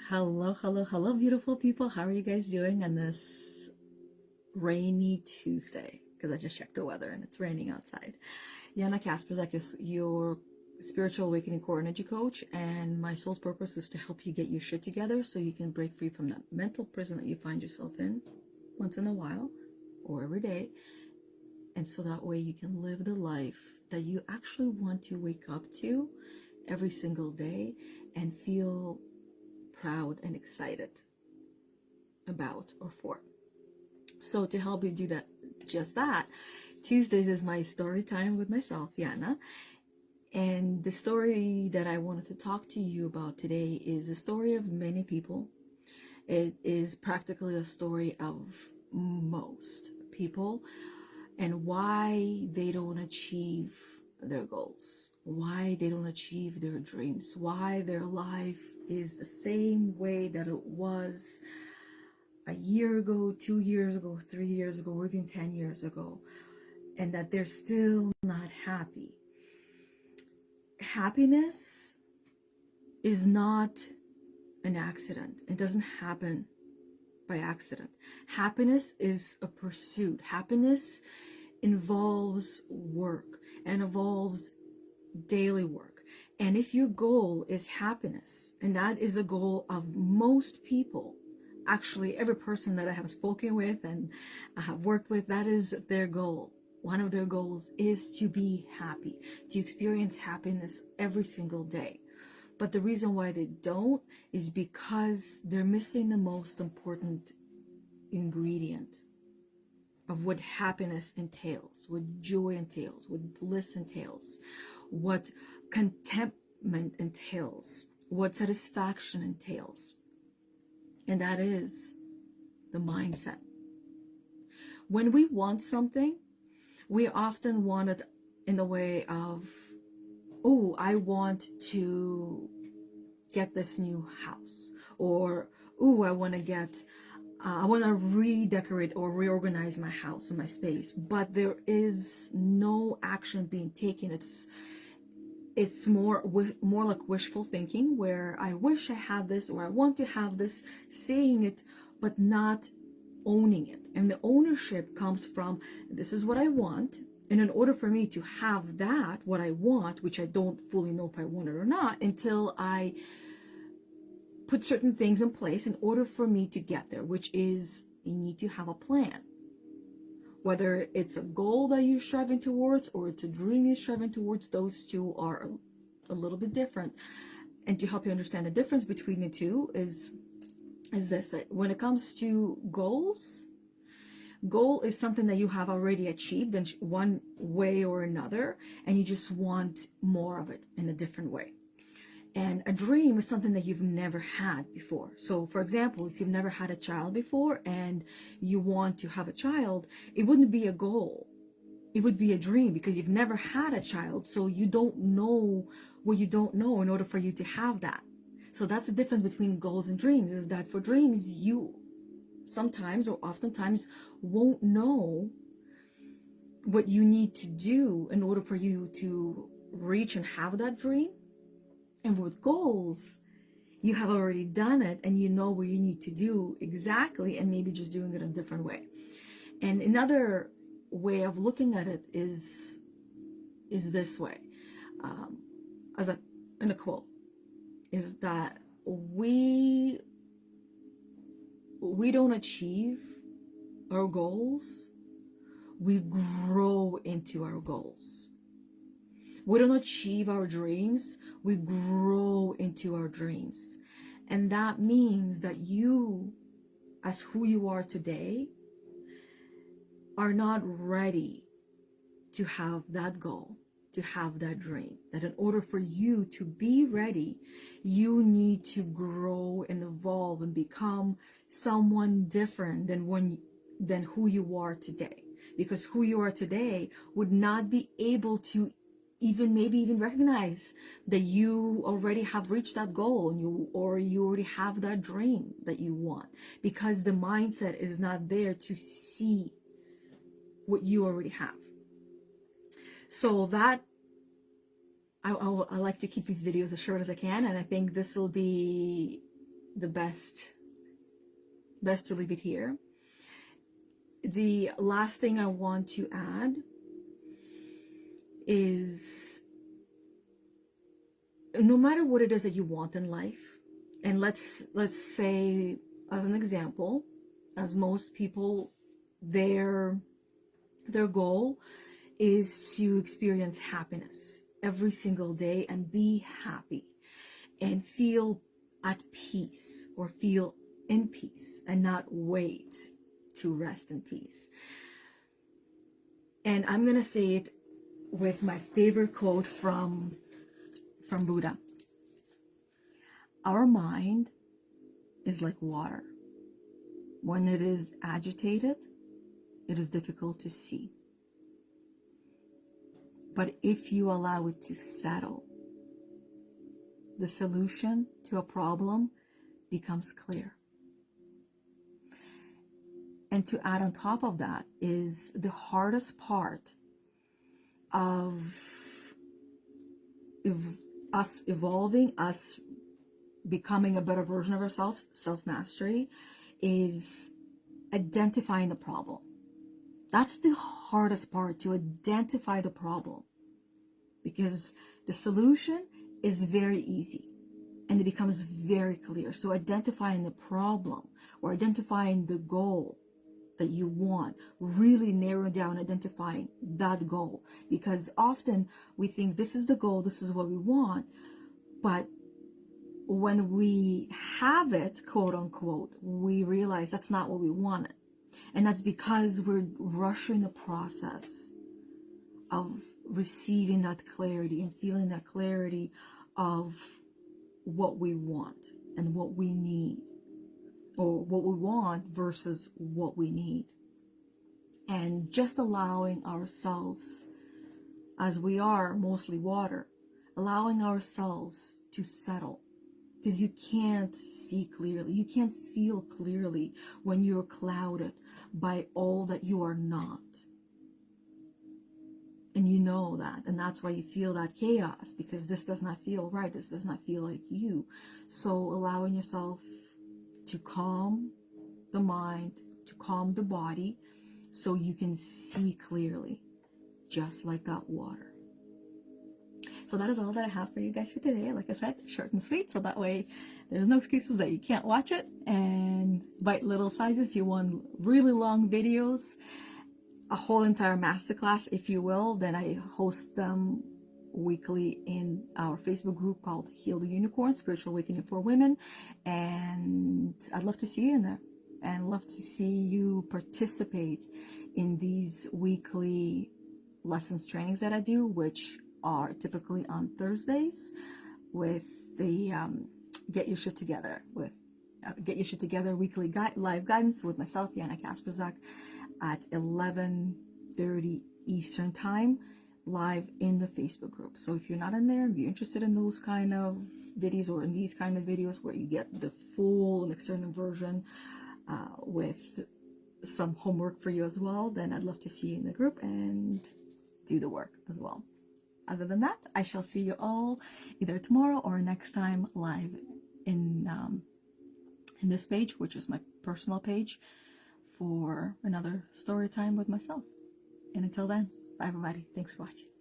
Hello, hello, hello, beautiful people. How are you guys doing on this rainy Tuesday? Because I just checked the weather and it's raining outside. Yana Kasperczak is your spiritual awakening core energy coach, and my soul's purpose is to help you get your shit together so you can break free from that mental prison that you find yourself in once in a while or every day. And so that way you can live the life that you actually want to wake up to every single day and feel proud and excited about or for. So to help you do that, just that, Tuesdays is my story time with myself, Yana. And the story that I wanted to talk to you about today is a story of many people. It is practically a story of most people and why they don't achieve their goals, why they don't achieve their dreams, why their life is the same way that it was a year ago, 2 years ago, 3 years ago, or even 10 years ago, and that they're still not happy. Happiness is not an accident. It doesn't happen by accident. Happiness is a pursuit. Happiness involves work and involves daily work. And if your goal is happiness, and that is a goal of most people, actually every person that I have spoken with and I have worked with, that is their goal. One of their goals is to be happy, to experience happiness every single day. But the reason why they don't is because they're missing the most important ingredient of what happiness entails, what joy entails, what bliss entails, what contentment entails, what satisfaction entails. And that is the mindset. When we want something, we often want it in the way of, oh, I want to get this new house, or oh, I want to redecorate or reorganize my house and my space, but there is no action being taken. It's more like wishful thinking, where I wish I had this, or I want to have this, saying it but not owning it. And the ownership comes from, this is what I want, and in order for me to have that, what I want, which I don't fully know if I want it or not until I put certain things in place in order for me to get there, which is, you need to have a plan. Whether it's a goal that you're striving towards or it's a dream you're striving towards, those two are a little bit different. And to help you understand the difference between the two is this, that when it comes to goals, goal is something that you have already achieved in one way or another, and you just want more of it in a different way. And a dream is something that you've never had before. So for example, if you've never had a child before and you want to have a child, it wouldn't be a goal. It would be a dream because you've never had a child. So you don't know what you don't know in order for you to have that. So that's the difference between goals and dreams, is that for dreams, you sometimes or oftentimes won't know what you need to do in order for you to reach and have that dream. And with goals, you have already done it and you know what you need to do exactly, and maybe just doing it in a different way. And another way of looking at it is this way, in a quote, is that we don't achieve our goals, we grow into our goals. We don't achieve our dreams, we grow into our dreams. And that means that you, as who you are today, are not ready to have that goal, to have that dream. That in order for you to be ready, you need to grow and evolve and become someone different than who you are today. Because who you are today would not be able to even recognize that you already have reached that goal, and you already have that dream that you want, because the mindset is not there to see what you already have. So that I like to keep these videos as short as I can, and I think this will be the best to leave it here. The last thing I want to add is, no matter what it is that you want in life, and let's say, as an example, as most people, their goal is to experience happiness every single day and be happy and feel at peace, or feel in peace, and not wait to rest in peace. And I'm gonna say it with my favorite quote from Buddha. Our mind is like water. When it is agitated, it is difficult to see. But if you allow it to settle, the solution to a problem becomes clear. And to add on top of that is the hardest part of us evolving, us becoming a better version of ourselves, self-mastery, is identifying the problem. That's the hardest part, to identify the problem, because the solution is very easy and it becomes very clear. So identifying the problem, or identifying the goal that you want, really narrowing down, identifying that goal, because often we think this is the goal, this is what we want, but when we have it, quote unquote, we realize that's not what we wanted. And that's because we're rushing the process of receiving that clarity and feeling that clarity of what we want and what we need, or what we want versus what we need. And just allowing ourselves, as we are mostly water, allowing ourselves to settle. Because you can't see clearly, you can't feel clearly when you're clouded by all that you are not. And you know that, and that's why you feel that chaos, because this does not feel right, this does not feel like you. So allowing yourself to calm the mind, to calm the body, so you can see clearly, just like that water. So that is all that I have for you guys for today. Like I said, short and sweet, so that way there's no excuses that you can't watch it, and bite little sizes if you want really long videos, a whole entire masterclass if you will, then I host them weekly in our Facebook group called Heal the Unicorn, Spiritual Awakening for Women, and I'd love to see you in there, and love to see you participate in these weekly lessons trainings that I do, which are typically on Thursdays, with the Get Your Shit Together weekly live guidance with myself, Yana Kasperczak, at 11:30 Eastern time, live in the Facebook group. So if you're not in there, if you're interested in those kind of videos, or in these kind of videos where you get the full and extended version with some homework for you as well, then I'd love to see you in the group and do the work as well. Other than that, I shall see you all either tomorrow or next time live in this page, which is my personal page, for another story time with myself. And until then, bye everybody. Thanks for watching.